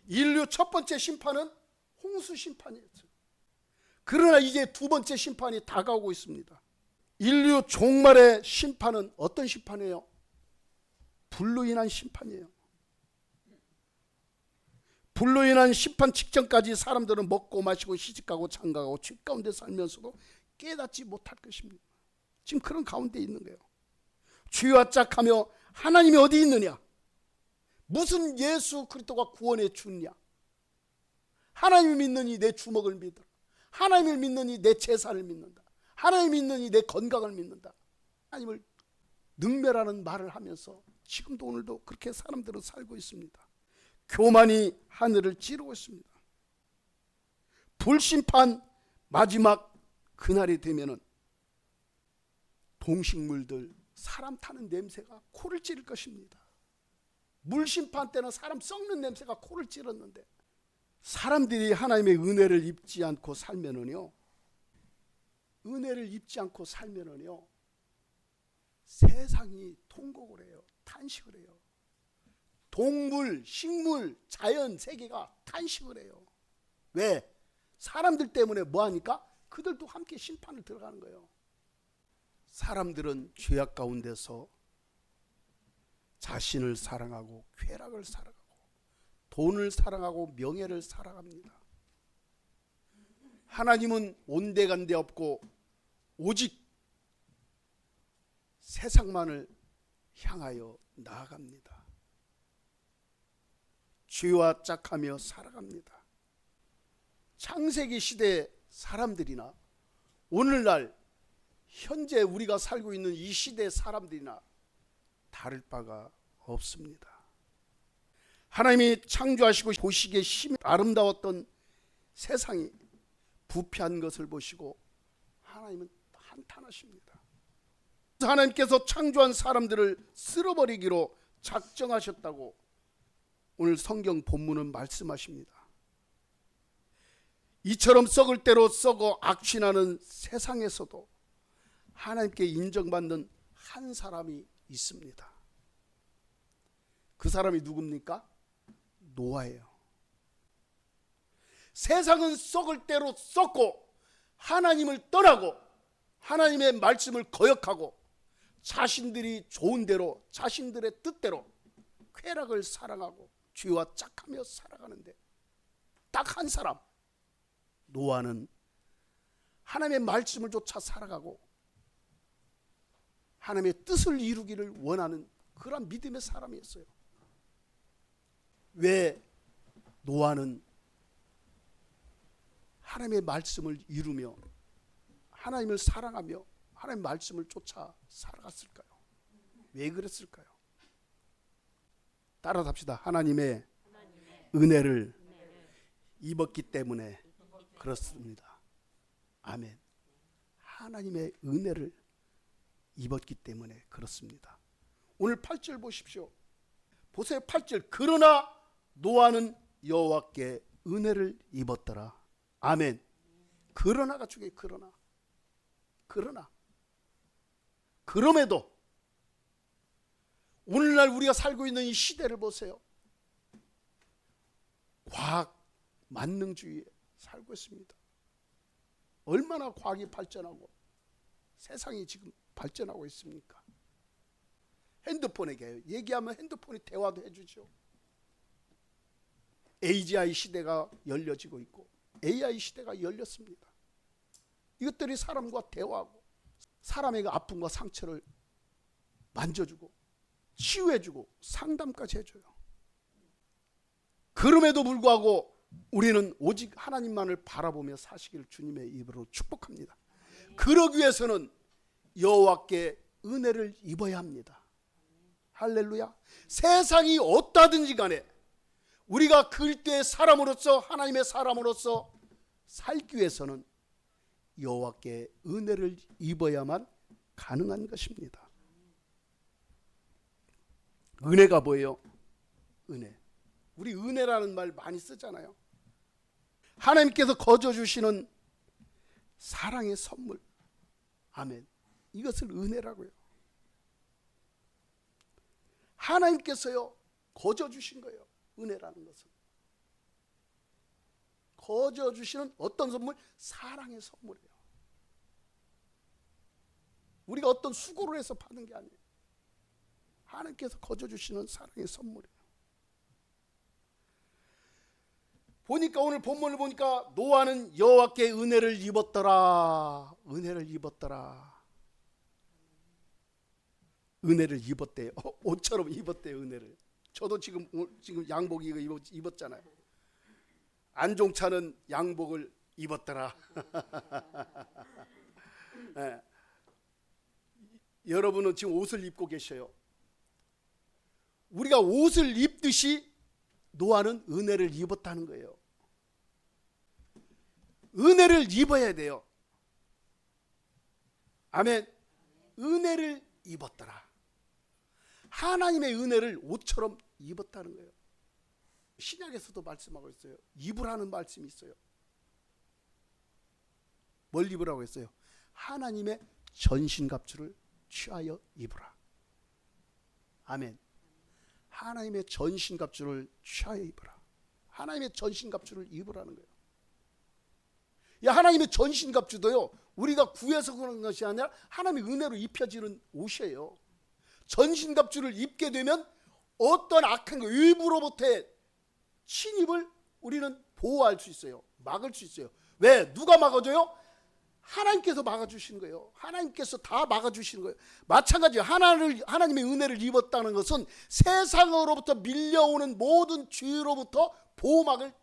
인류 첫 번째 심판은 홍수 심판이었죠. 그러나 이제 두 번째 심판이 다가오고 있습니다. 인류 종말의 심판은 어떤 심판이에요? 불로 인한 심판이에요. 불로 인한 심판 직전까지 사람들은 먹고 마시고 시집가고 장가가고 죄 가운데 살면서도 깨닫지 못할 것입니다. 지금 그런 가운데 있는 거예요. 죄와 짝하며 하나님이 어디 있느냐? 무슨 예수 그리스도가 구원해 주느냐? 하나님을 믿느니 내 주먹을 믿어라. 하나님을 믿느니 내 제사를 믿는다. 하나님을 믿느니 내 건강을 믿는다. 하나님을 능멸하는 말을 하면서 지금도 오늘도 그렇게 사람들은 살고 있습니다. 교만이 하늘을 찌르고 있습니다. 불심판 마지막 그날이 되면은 동식물들 사람 타는 냄새가 코를 찌를 것입니다. 물심판 때는 사람 썩는 냄새가 코를 찌렀는데 사람들이 하나님의 은혜를 입지 않고 살면은요, 은혜를 입지 않고 살면은요, 세상이 통곡을 해요. 탄식을 해요. 동물, 식물, 자연 세계가 탄식을 해요. 왜? 사람들 때문에 뭐하니까? 그들도 함께 심판을 들어가는 거예요. 사람들은 죄악 가운데서 자신을 사랑하고 쾌락을 사랑하고 돈을 사랑하고 명예를 사랑합니다. 하나님은 온데간데 없고 오직 세상만을 향하여 나아갑니다. 죄와 짝하며 살아갑니다. 창세기 시대의 사람들이나 오늘날 현재 우리가 살고 있는 이 시대의 사람들이나 다를 바가 없습니다. 하나님이 창조하시고 보시기에 힘이 아름다웠던 세상이 부패한 것을 보시고 하나님은 한탄하십니다. 하나님께서 창조한 사람들을 쓸어버리기로 작정하셨다고 오늘 성경 본문은 말씀하십니다. 이처럼 썩을 대로 썩어 악취나는 세상에서도 하나님께 인정받는 한 사람이 있습니다. 그 사람이 누굽니까? 노아예요. 세상은 썩을 대로 썩고 하나님을 떠나고 하나님의 말씀을 거역하고 자신들이 좋은 대로 자신들의 뜻대로 쾌락을 사랑하고 죄와 짝하며 살아가는데 딱 한 사람, 노아는 하나님의 말씀을 쫓아 살아가고 하나님의 뜻을 이루기를 원하는 그런 믿음의 사람이었어요. 왜 노아는 하나님의 말씀을 이루며 하나님을 사랑하며 하나님의 말씀을 쫓아 살아갔을까요? 왜 그랬을까요? 따라합시다. 하나님의 은혜를 입었기 때문에 그렇습니다. 아멘. 하나님의 은혜를 입었기 때문에 그렇습니다. 오늘 8절 보십시오. 보세요. 8절. 그러나 노아는 여호와께 은혜를 입었더라. 아멘. 그러나가 중요해요. 그러나 그럼에도 오늘날 우리가 살고 있는 이 시대를 보세요. 과학 만능주의에 살고 있습니다. 얼마나 과학이 발전하고 세상이 지금 발전하고 있습니까? 핸드폰에게 얘기하면 핸드폰이 대화도 해주죠. AGI 시대가 열려지고 있고 AI 시대가 열렸습니다. 이것들이 사람과 대화하고 사람에게 아픔과 상처를 만져주고 치유해주고 상담까지 해줘요. 그럼에도 불구하고 우리는 오직 하나님만을 바라보며 사시기를 주님의 입으로 축복합니다. 그러기 위해서는 여호와께 은혜를 입어야 합니다. 할렐루야. 세상이 어떠하든지 간에 우리가 그리스도의 사람으로서 하나님의 사람으로서 살기 위해서는 여호와께 은혜를 입어야만 가능한 것입니다. 은혜가 뭐예요? 은혜. 우리 은혜라는 말 많이 쓰잖아요. 하나님께서 거저 주시는 사랑의 선물. 아멘. 이것을 은혜라고요. 하나님께서요 거저 주신 거예요. 은혜라는 것은. 거저 주시는 어떤 선물? 사랑의 선물이에요. 우리가 어떤 수고를 해서 받는 게 아니에요. 하나님께서 거저 주시는 사랑의 선물이에요. 보니까 오늘 본문을 보니까 노아는 여호와께 은혜를 입었더라. 은혜를 입었더라. 은혜를 입었대요. 옷처럼 입었대요. 은혜를. 저도 지금 양복 입었잖아요. 안종차는 양복을 입었더라. 네. 여러분은 지금 옷을 입고 계셔요. 우리가 옷을 입듯이 노아는 은혜를 입었다는 거예요. 은혜를 입어야 돼요. 아멘. 은혜를 입었더라. 하나님의 은혜를 옷처럼 입었다는 거예요. 신약에서도 말씀하고 있어요. 입으라는 말씀이 있어요. 뭘 입으라고 했어요? 하나님의 전신갑주를 취하여 입으라. 아멘. 하나님의 전신갑주를 취하여 입으라. 하나님의 전신갑주를 입으라는 거예요. 하나님의 전신갑주도요, 우리가 구해서 그런 것이 아니라 하나님의 은혜로 입혀지는 옷이에요. 전신갑주를 입게 되면 어떤 악한 것, 외부로부터의 침입을 우리는 보호할 수 있어요. 막을 수 있어요. 왜? 누가 막아줘요? 하나님께서 막아주시는 거예요. 하나님께서 다 막아주시는 거예요. 마찬가지로 하나님의 은혜를 입었다는 것은 세상으로부터 밀려오는 모든 죄로부터 보호막을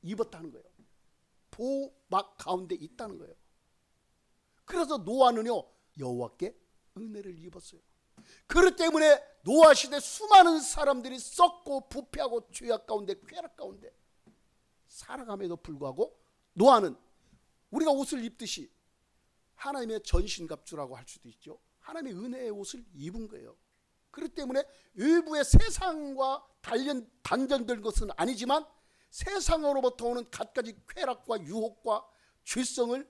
입었다는 거예요. 보호막 가운데 있다는 거예요. 그래서 노아는요, 여호와께 은혜를 입었어요. 그렇기 때문에 노아 시대 수많은 사람들이 썩고 부패하고 죄악 가운데 쾌락 가운데 살아감에도 불구하고 노아는 우리가 옷을 입듯이 하나님의 전신갑주라고 할 수도 있죠. 하나님의 은혜의 옷을 입은 거예요. 그렇기 때문에 외부의 세상과 단련된 것은 아니지만 세상으로부터 오는 갖가지 쾌락과 유혹과 죄성을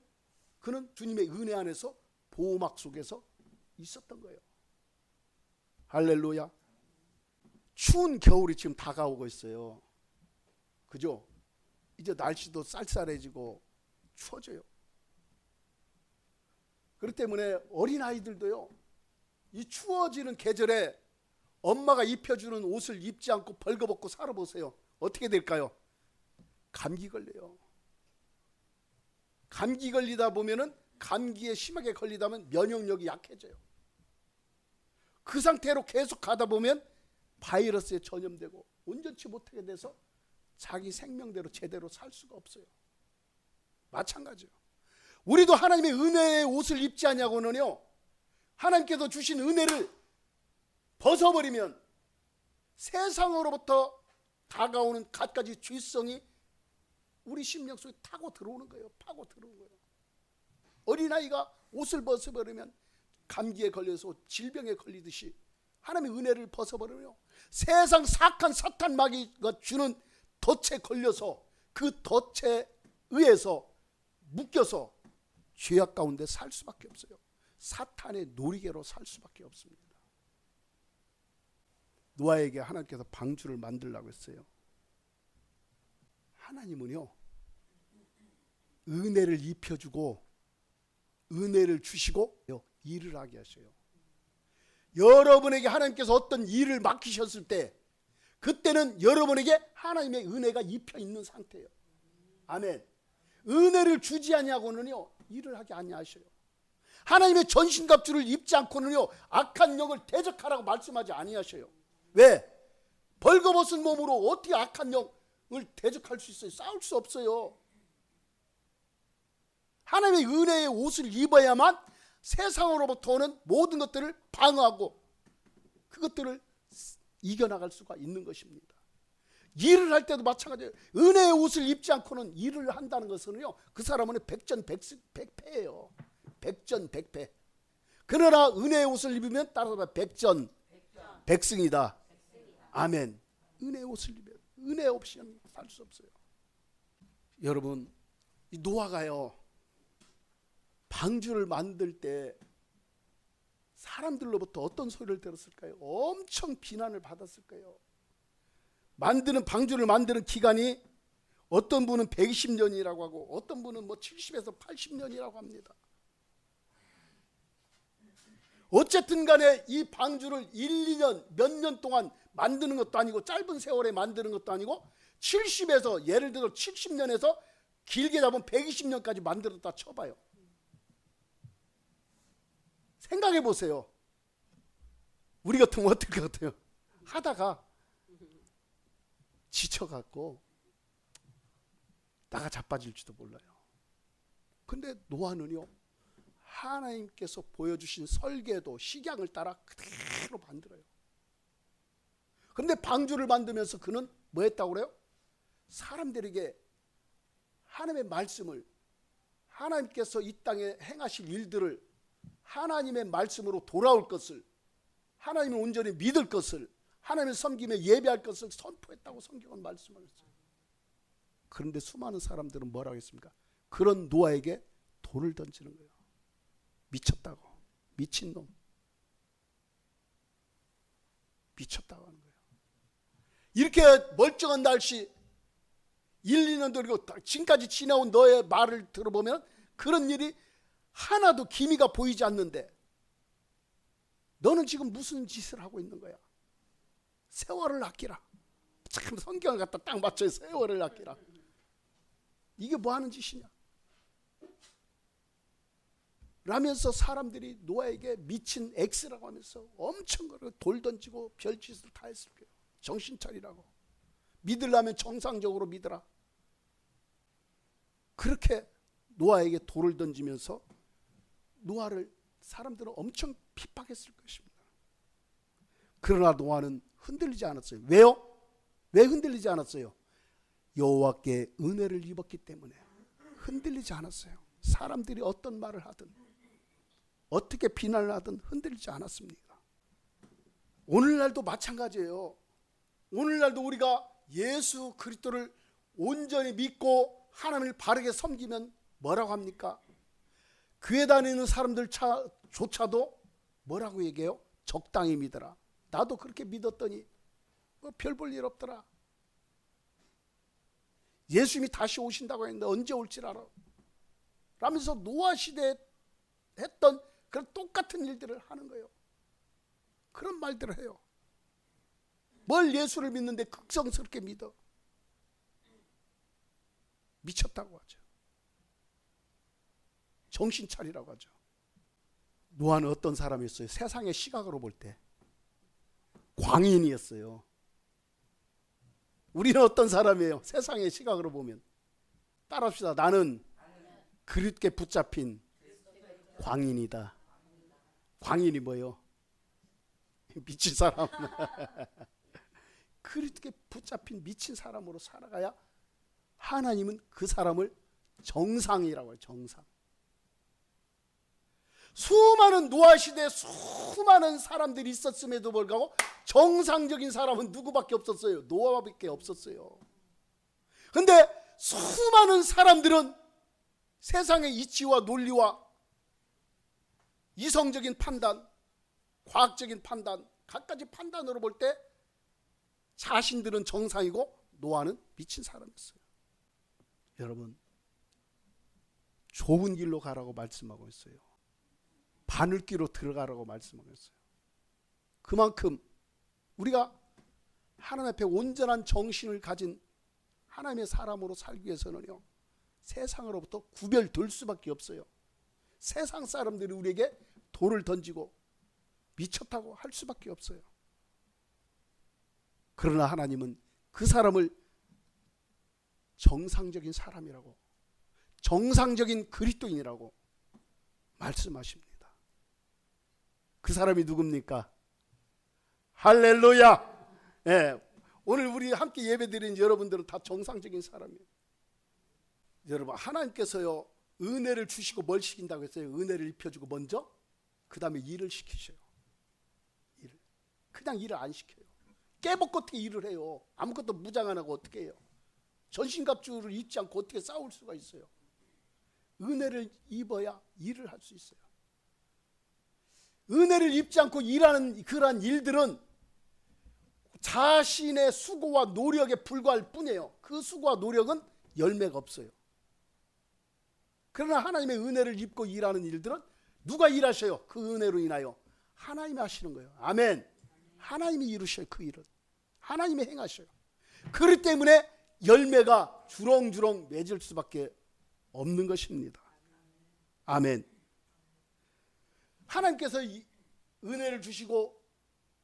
그는 주님의 은혜 안에서 보호막 속에서 있었던 거예요. 할렐루야. 추운 겨울이 지금 다가오고 있어요. 그죠? 이제 날씨도 쌀쌀해지고 추워져요. 그렇기 때문에 어린아이들도요, 이 추워지는 계절에 엄마가 입혀주는 옷을 입지 않고 벌거벗고 살아보세요. 어떻게 될까요? 감기 걸려요. 감기 걸리다 보면은, 감기에 심하게 걸리다 보면 면역력이 약해져요. 그 상태로 계속 가다 보면 바이러스에 전염되고 온전치 못하게 돼서 자기 생명대로 제대로 살 수가 없어요. 마찬가지예요. 우리도 하나님의 은혜의 옷을 입지 않냐고는요, 하나님께서 주신 은혜를 벗어버리면 세상으로부터 다가오는 갖가지 죄성이 우리 심령 속에 타고 들어오는 거예요. 파고 들어오는 거예요. 어린아이가 옷을 벗어버리면 감기에 걸려서 질병에 걸리듯이 하나님의 은혜를 벗어버리면 세상 사악한 사탄 마귀가 주는 덫에 걸려서 그 덫에 의해서 묶여서 죄악 가운데 살 수밖에 없어요. 사탄의 놀이개로 살 수밖에 없습니다. 노아에게 하나님께서 방주를 만들라고 했어요. 하나님은요, 은혜를 입혀주고 은혜를 주시고 일을 하게 하셔요. 여러분에게 하나님께서 어떤 일을 맡기셨을 때 그때는 여러분에게 하나님의 은혜가 입혀 있는 상태예요. 아멘. 은혜를 주지 아니하고는요, 일을 하게 아니하셔요. 하나님의 전신갑주를 입지 않고는요, 악한 영을 대적하라고 말씀하지 아니하셔요. 왜? 벌거벗은 몸으로 어떻게 악한 영을 대적할 수 있어요? 싸울 수 없어요. 하나님의 은혜의 옷을 입어야만 세상으로부터 오는 모든 것들을 방어하고 그것들을 이겨나갈 수가 있는 것입니다. 일을 할 때도 마찬가지예요. 은혜의 옷을 입지 않고는 일을 한다는 것은요, 그 사람은 백전백패예요. 백전백패. 그러나 은혜의 옷을 입으면 따라서 백전백승이다. 아멘. 은혜의 옷을 입어요. 은혜 없이는 살 수 없어요. 여러분, 이 노아가요, 방주를 만들 때 사람들로부터 어떤 소리를 들었을까요? 엄청 비난을 받았을 거예요. 방주를 만드는 기간이 어떤 분은 120년이라고 하고 어떤 분은 뭐 70에서 80년이라고 합니다. 어쨌든 간에 이 방주를 1, 2년 몇 년 동안 만드는 것도 아니고 짧은 세월에 만드는 것도 아니고 70에서 예를 들어 70년에서 길게 잡으면 120년까지 만들었다 쳐봐요. 생각해 보세요. 우리 같으면 어떨 것 같아요? 하다가 지쳐갖고 나가 자빠질지도 몰라요. 근데 노아는요, 하나님께서 보여주신 설계도 식양을 따라 그대로 만들어요. 그런데 방주를 만들면서 그는 뭐 했다고 그래요? 사람들에게 하나님의 말씀을, 하나님께서 이 땅에 행하실 일들을 하나님의 말씀으로 돌아올 것을, 하나님을 온전히 믿을 것을, 하나님을 섬기며 예배할 것을 선포했다고 성경은 말씀을 했어요. 그런데 수많은 사람들은 뭐라고 했습니까? 그런 노아에게 돌을 던지는 거예요. 미쳤다고. 미친놈. 미쳤다고 하는 거예요. 이렇게 멀쩡한 날씨 1, 2년 돌리고 지금까지 지나온 너의 말을 들어보면 그런 일이 하나도 기미가 보이지 않는데 너는 지금 무슨 짓을 하고 있는 거야? 세월을 아끼라. 참 성경을 갖다 딱 맞춰요. 세월을 아끼라. 이게 뭐 하는 짓이냐? 라면서 사람들이 노아에게 미친 X라고 하면서 엄청 돌 던지고 별짓을 다 했을 거예요. 정신 차리라고. 믿으려면 정상적으로 믿으라. 그렇게 노아에게 돌을 던지면서 노아를 사람들은 엄청 핍박했을 것입니다. 그러나 노아는 흔들리지 않았어요. 왜요? 왜 흔들리지 않았어요? 여호와께 은혜를 입었기 때문에 흔들리지 않았어요. 사람들이 어떤 말을 하든 어떻게 비난을 하든 흔들리지 않았습니다. 오늘날도 마찬가지예요. 오늘날도 우리가 예수 그리스도를 온전히 믿고 하나님을 바르게 섬기면 뭐라고 합니까? 교회 다니는 사람들조차도 뭐라고 얘기해요? 적당히 믿어라. 나도 그렇게 믿었더니 별 볼 일 없더라. 예수님이 다시 오신다고 했는데 언제 올지 알아. 라면서 노아 시대에 했던 그런 똑같은 일들을 하는 거예요. 그런 말들을 해요. 뭘 예수를 믿는데 극성스럽게 믿어. 미쳤다고 하죠. 정신 차리라고 하죠. 노아는 어떤 사람이었어요? 세상의 시각으로 볼 때 광인이었어요. 우리는 어떤 사람이에요? 세상의 시각으로 보면. 따라합시다. 나는 그릇게 붙잡힌 광인이다. 광인이 뭐예요? 미친 사람. 그릇게 붙잡힌 미친 사람으로 살아가야 하나님은 그 사람을 정상이라고 해요. 정상. 수많은 노아 시대에 수많은 사람들이 있었음에도 불구하고 정상적인 사람은 누구밖에 없었어요? 노아밖에 없었어요. 그런데 수많은 사람들은 세상의 이치와 논리와 이성적인 판단, 과학적인 판단, 갖가지 판단으로 볼 때 자신들은 정상이고 노아는 미친 사람이었어요. 여러분, 좁은 길로 가라고 말씀하고 있어요. 바늘귀로 들어가라고 말씀하고 있어요. 그만큼 우리가 하나님 앞에 온전한 정신을 가진 하나님의 사람으로 살기 위해서는요, 세상으로부터 구별될 수밖에 없어요. 세상 사람들이 우리에게 돌을 던지고 미쳤다고 할 수밖에 없어요. 그러나 하나님은 그 사람을 정상적인 사람이라고, 정상적인 그리스도인이라고 말씀하십니다. 그 사람이 누굽니까? 할렐루야. 예, 오늘 우리 함께 예배드린 여러분들은 다 정상적인 사람이에요. 여러분, 하나님께서요 은혜를 주시고 뭘 시킨다고 했어요? 은혜를 입혀주고 먼저 그 다음에 일을 시키셔요. 일을. 그냥 일을 안 시켜요. 깨벗고 어떻게 일을 해요? 아무것도 무장 안 하고 어떻게 해요? 전신갑주를 입지 않고 어떻게 싸울 수가 있어요? 은혜를 입어야 일을 할 수 있어요. 은혜를 입지 않고 일하는 그러한 일들은 자신의 수고와 노력에 불과할 뿐이에요. 그 수고와 노력은 열매가 없어요. 그러나 하나님의 은혜를 입고 일하는 일들은 누가 일하셔요? 그 은혜로 인하여 하나님이 하시는 거예요. 아멘. 하나님이 이루셔요. 그 일은 하나님이 행하셔요. 그렇기 때문에 열매가 주렁주렁 맺을 수밖에 없는 것입니다. 아멘. 하나님께서 은혜를 주시고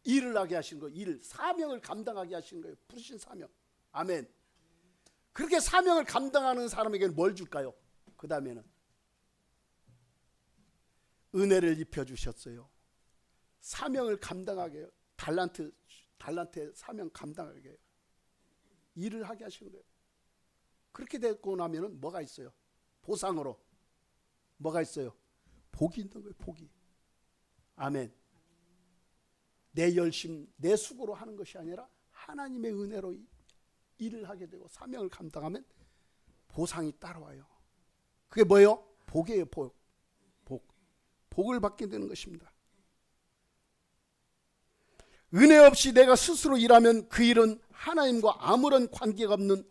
일을 하게 하신 거예요. 일, 사명을 감당하게 하신 거예요. 부르신 사명. 아멘. 그렇게 사명을 감당하는 사람에게는 뭘 줄까요? 그 다음에는 은혜를 입혀주셨어요. 사명을 감당하게 해요. 달란트의 사명 감당하게 해요. 일을 하게 하시는 거예요. 그렇게 되고 나면은 뭐가 있어요? 보상으로 뭐가 있어요? 복이 있는 거예요. 복이. 아멘. 내 열심, 내 수고로 하는 것이 아니라 하나님의 은혜로 일을 하게 되고 사명을 감당하면 보상이 따라와요. 그게 뭐예요? 복이에요. 복. 복을 받게 되는 것입니다. 은혜 없이 내가 스스로 일하면 그 일은 하나님과 아무런 관계가 없는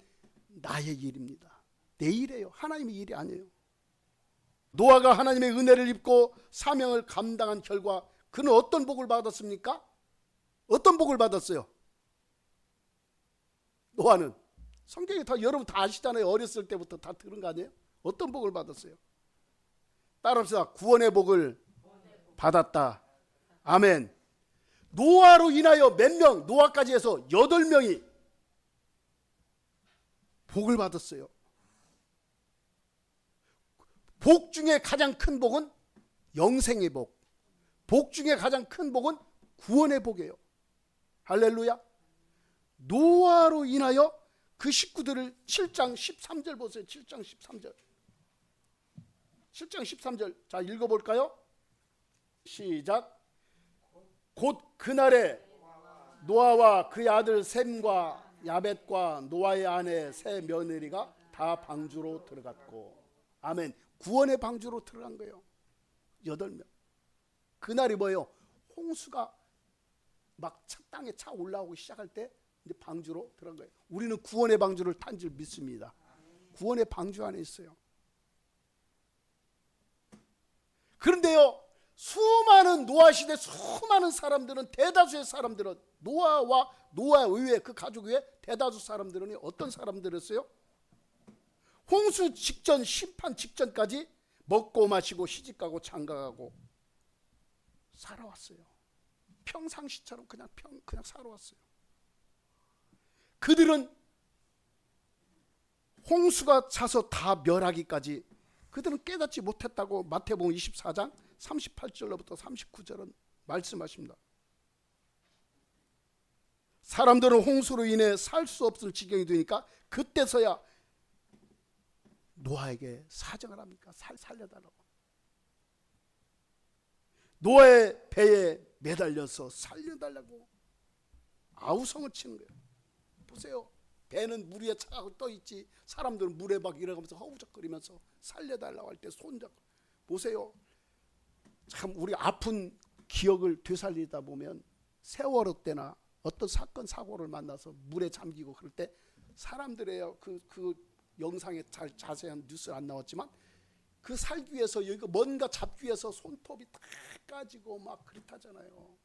나의 일입니다. 내 일이에요. 하나님의 일이 아니에요. 노아가 하나님의 은혜를 입고 사명을 감당한 결과 그는 어떤 복을 받았습니까? 어떤 복을 받았어요? 노아는 성경에 다 여러분 다 아시잖아요. 어렸을 때부터 다 들은 거 아니에요? 어떤 복을 받았어요? 따라합시다. 구원의 복을 받았다. 아멘. 노아로 인하여 몇 명? 노아까지 해서 8명이 복을 받았어요. 복 중에 가장 큰 복은 영생의 복. 복 중에 가장 큰 복은 구원의 복이에요. 할렐루야. 노아로 인하여 그 식구들을 7장 13절 보세요. 7장 13절. 7장 13절. 자, 읽어볼까요? 시작. 곧 그날에 노아와 그의 아들 셈과 야벳과 노아의 아내 세 며느리가 다 방주로 들어갔고. 아멘. 구원의 방주로 들어간 거예요. 8명. 그날이 뭐예요? 홍수가 막 땅에 차 올라오기 시작할 때 이제 방주로 들어간 거예요. 우리는 구원의 방주를 탄 줄 믿습니다. 구원의 방주 안에 있어요. 그런데요, 수많은 노아 시대 수많은 사람들은, 대다수의 사람들은, 노아와 노아 외에 그 가족 외에 대다수 사람들은 어떤 사람들이었어요? 홍수 직전, 심판 직전까지 먹고 마시고 시집가고 장가가고 살아왔어요. 평상시처럼 그냥 살아왔어요. 그들은 홍수가 차서 다 멸하기까지 그들은 깨닫지 못했다고 마태복음 24장 38절로부터 39절은 말씀하십니다. 사람들은 홍수로 인해 살 수 없을 지경이 되니까 그때서야 노아에게 사정을 합니까? 살려달라고. 노아의 배에 매달려서 살려달라고 아우성을 치는 거예요. 보세요. 배는 물 위에 차고 떠있지, 사람들은 물에 막 일어가면서 허우적거리면서 살려달라고 할 때 손잡고. 보세요. 참 우리 아픈 기억을 되살리다 보면 세월호 때나 어떤 사건 사고를 만나서 물에 잠기고 그럴 때 사람들의 그 영상에 잘 자세한 뉴스 안 나왔지만 그 살기 위해서 여기 뭔가 잡기 위해서 손톱이 다 까지고 막 그렇다잖아요.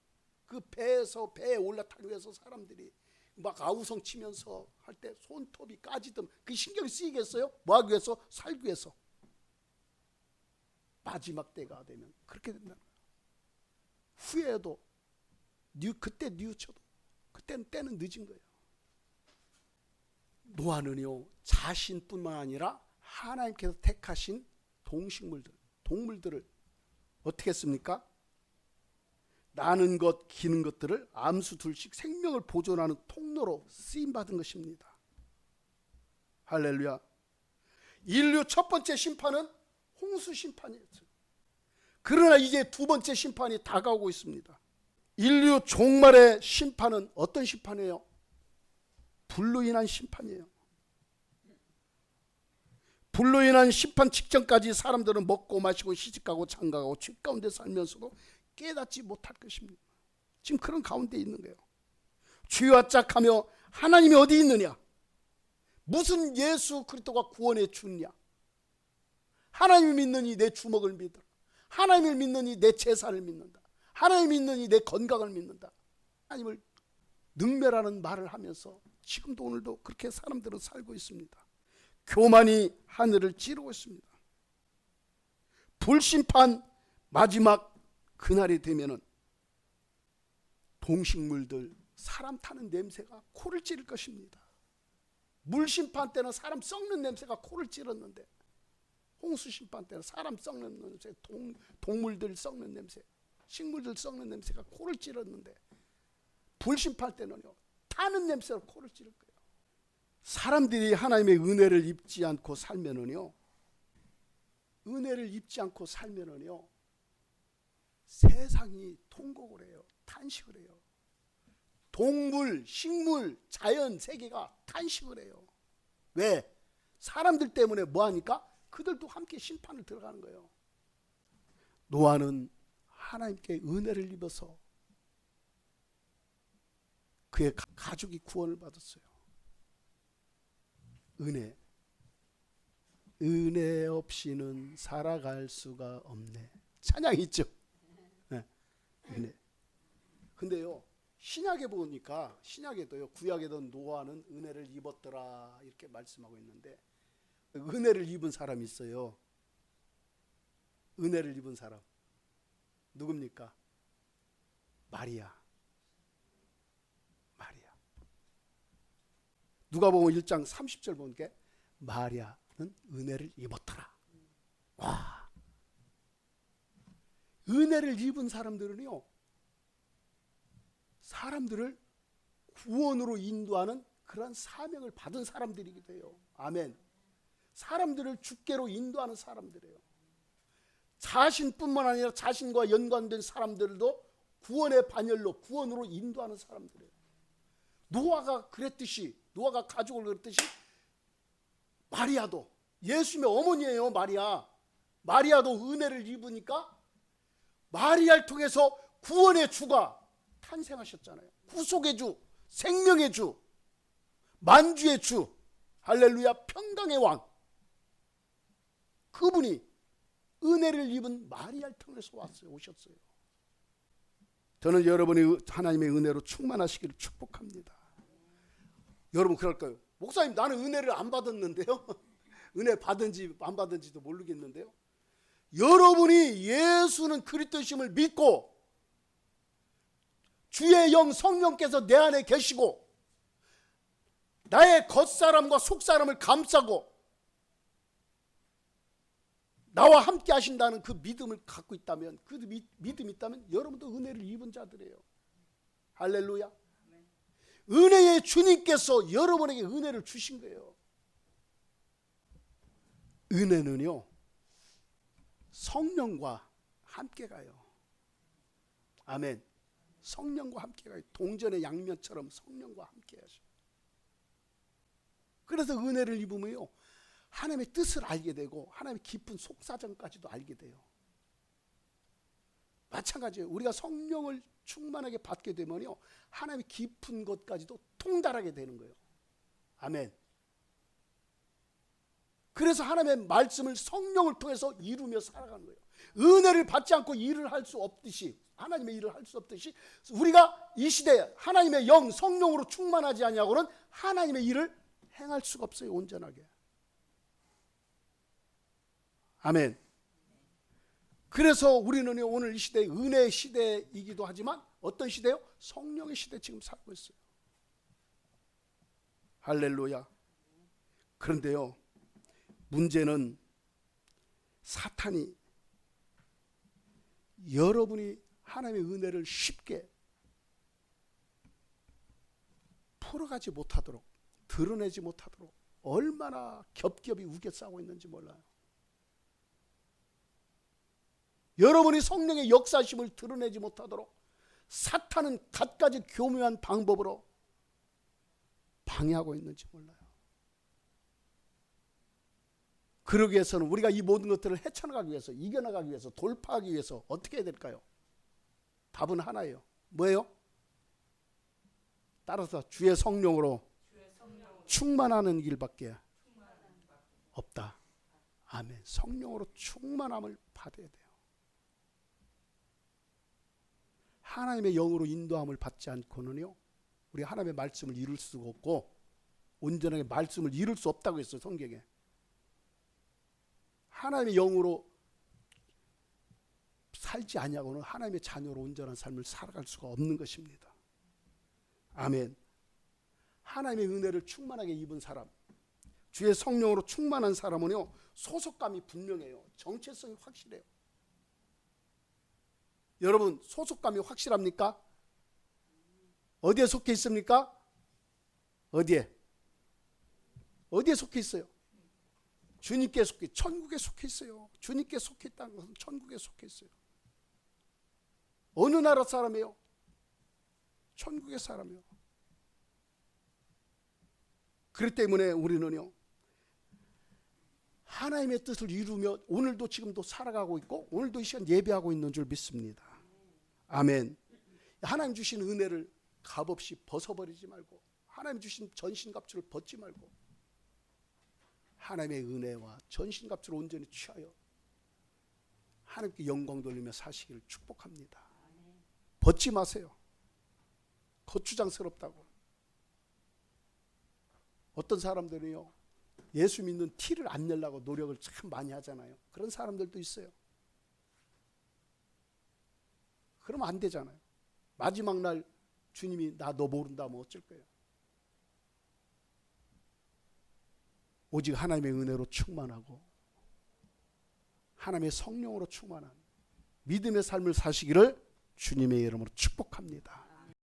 그 배에 올라타기 위해서 사람들이 막 아우성 치면서 할 때 손톱이 까지든 그 신경이 쓰이겠어요? 뭐 하기 위해서? 살기 위해서. 마지막 때가 되면 그렇게 된다는 거예요. 후회해도 그때 뉘우쳐도 그때는 때는 늦은 거예요. 노아는요, 자신뿐만 아니라 하나님께서 택하신 동물들을 어떻게 했습니까? 나는 것, 기는 것들을 암수 둘씩 생명을 보존하는 통로로 쓰임받은 것입니다. 할렐루야. 인류 첫 번째 심판은 홍수 심판이었어요. 그러나 이제 두 번째 심판이 다가오고 있습니다. 인류 종말의 심판은 어떤 심판이에요? 불로 인한 심판이에요. 불로 인한 심판 직전까지 사람들은 먹고 마시고 시집가고 장가가고 죄 가운데 살면서도 깨닫지 못할 것입니다. 지금 그런 가운데 있는 거예요. 죄와 짝하며 하나님이 어디 있느냐? 무슨 예수 그리스도가 구원해 주느냐? 하나님을 믿느니 내 주먹을 믿어라. 하나님을 믿느니 내 제사를 믿는다. 하나님을 믿느니 내 건강을 믿는다. 하나님을 능멸하는 말을 하면서 지금도 오늘도 그렇게 사람들은 살고 있습니다. 교만이 하늘을 찌르고 있습니다. 불심판 마지막 그날이 되면은 동식물들 사람 타는 냄새가 코를 찌를 것입니다. 물심판 때는 사람 썩는 냄새가 코를 찌르는데, 홍수심판 때는 사람 썩는 냄새, 동물들 썩는 냄새, 식물들 썩는 냄새가 코를 찌르는데, 불심판 때는요 타는 냄새로 코를 찌를 거예요. 사람들이 하나님의 은혜를 입지 않고 살면은요, 은혜를 입지 않고 살면은요 세상이 통곡을 해요. 탄식을 해요. 동물, 식물, 자연 세계가 탄식을 해요. 왜? 사람들 때문에 뭐하니까? 그들도 함께 심판을 들어가는 거예요. 노아는 하나님께 은혜를 입어서 그의 가족이 구원을 받았어요. 은혜 없이는 살아갈 수가 없네. 찬양 있죠? 네. 은혜. 근데요 신약에 보니까, 신약에도요 구약에도 노아는 은혜를 입었더라 이렇게 말씀하고 있는데, 은혜를 입은 사람이 있어요. 은혜를 입은 사람 누굽니까? 마리아. 누가복음 1장 30절 보니까 마리아는 은혜를 입었더라. 와, 은혜를 입은 사람들은요 사람들을 구원으로 인도하는 그런 사명을 받은 사람들이기도 해요. 아멘. 사람들을 주께로 인도하는 사람들이에요. 자신뿐만 아니라 자신과 연관된 사람들도 구원의 반열로, 구원으로 인도하는 사람들이에요. 노아가 그랬듯이, 노아가 가족을 그랬듯이 마리아도, 예수님의 어머니예요. 마리아도 은혜를 입으니까 마리아를 통해서 구원의 주가 탄생하셨잖아요. 구속의 주, 생명의 주, 만주의 주, 할렐루야, 평강의 왕, 그분이 은혜를 입은 마리아를 통해서 오셨어요. 저는 여러분이 하나님의 은혜로 충만하시기를 축복합니다. 여러분 그럴까요? 목사님, 나는 은혜를 안 받았는데요. 은혜 받은지 안 받은지도 모르겠는데요. 여러분이 예수는 그리스도심을 믿고 주의 영 성령께서 내 안에 계시고 나의 겉사람과 속사람을 감싸고 나와 함께 하신다는 그 믿음을 갖고 있다면, 그 믿음이 있다면 여러분도 은혜를 입은 자들이에요. 할렐루야. 은혜의 주님께서 여러분에게 은혜를 주신 거예요. 은혜는요 성령과 함께 가요. 아멘. 성령과 함께 가요. 동전의 양면처럼 성령과 함께 하셔. 그래서 은혜를 입으면요 하나님의 뜻을 알게 되고 하나님의 깊은 속사정까지도 알게 돼요. 마찬가지예요. 우리가 성령을 충만하게 받게 되면요 하나님의 깊은 것까지도 통달하게 되는 거예요. 아멘. 그래서 하나님의 말씀을 성령을 통해서 이루며 살아가는 거예요. 은혜를 받지 않고 일을 할 수 없듯이, 하나님의 일을 할 수 없듯이 우리가 이 시대에 하나님의 영 성령으로 충만하지 않냐고는 하나님의 일을 행할 수가 없어요. 온전하게. 아멘. 그래서 우리는 오늘 이 시대에 은혜의 시대이기도 하지만 어떤 시대요? 성령의 시대 지금 살고 있어요. 할렐루야. 그런데요 문제는 사탄이 여러분이 하나님의 은혜를 쉽게 풀어가지 못하도록, 드러내지 못하도록 얼마나 겹겹이 우겨싸고 있는지 몰라요. 여러분이 성령의 역사심을 드러내지 못하도록 사탄은 갖가지 교묘한 방법으로 방해하고 있는지 몰라요. 그러기 위해서는 우리가 이 모든 것들을 헤쳐나가기 위해서, 이겨나가기 위해서, 돌파하기 위해서 어떻게 해야 될까요? 답은 하나예요. 뭐예요? 따라서 주의 성령으로 충만하는 길밖에 없다. 아멘. 성령으로 충만함을 받아야 돼요. 하나님의 영으로 인도함을 받지 않고는요, 우리 하나님의 말씀을 이룰 수가 없고 온전하게 말씀을 이룰 수 없다고 했어요, 성경에. 하나님의 영으로 살지 아니하고는 하나님의 자녀로 온전한 삶을 살아갈 수가 없는 것입니다. 아멘. 하나님의 은혜를 충만하게 입은 사람, 주의 성령으로 충만한 사람은요, 소속감이 분명해요. 정체성이 확실해요. 여러분, 소속감이 확실합니까? 어디에 속해 있습니까? 어디에 속해 있어요? 주님께 속해, 천국에 속해 있어요. 주님께 속해 있다는 것은 천국에 속해 있어요. 어느 나라 사람이에요? 천국의 사람이에요. 그렇기 때문에 우리는요, 하나님의 뜻을 이루며 오늘도 지금도 살아가고 있고 오늘도 이 시간 예배하고 있는 줄 믿습니다. 아멘. 하나님 주신 은혜를 값없이 벗어버리지 말고, 하나님 주신 전신갑주를 벗지 말고 하나님의 은혜와 전신갑주를 온전히 취하여 하나님께 영광 돌리며 사시기를 축복합니다. 벗지 마세요. 거추장스럽다고. 어떤 사람들이요, 예수 믿는 티를 안 내려고 노력을 참 많이 하잖아요. 그런 사람들도 있어요. 그러면 안 되잖아요. 마지막 날 주님이 나 너 모른다면 어쩔 거예요. 오직 하나님의 은혜로 충만하고 하나님의 성령으로 충만한 믿음의 삶을 사시기를 주님의 이름으로 축복합니다.